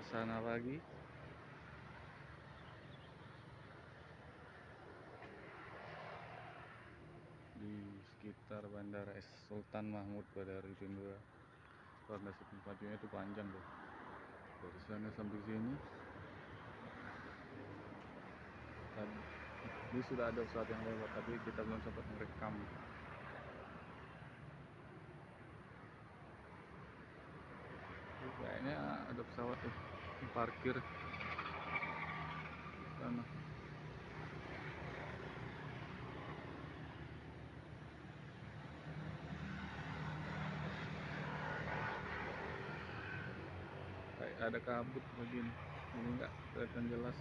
suasana pagi di sekitar Bandara Sultan Mahmud Badarudin II. Karena pacunya itu panjang loh, dari sana sampai sini. Tadi sudah ada pesawat yang lewat, tapi kita belum sempat merekam. Kayaknya ada pesawat tuh parkir sana. Kayak ada kabut begini, ini enggak kelihatan jelas.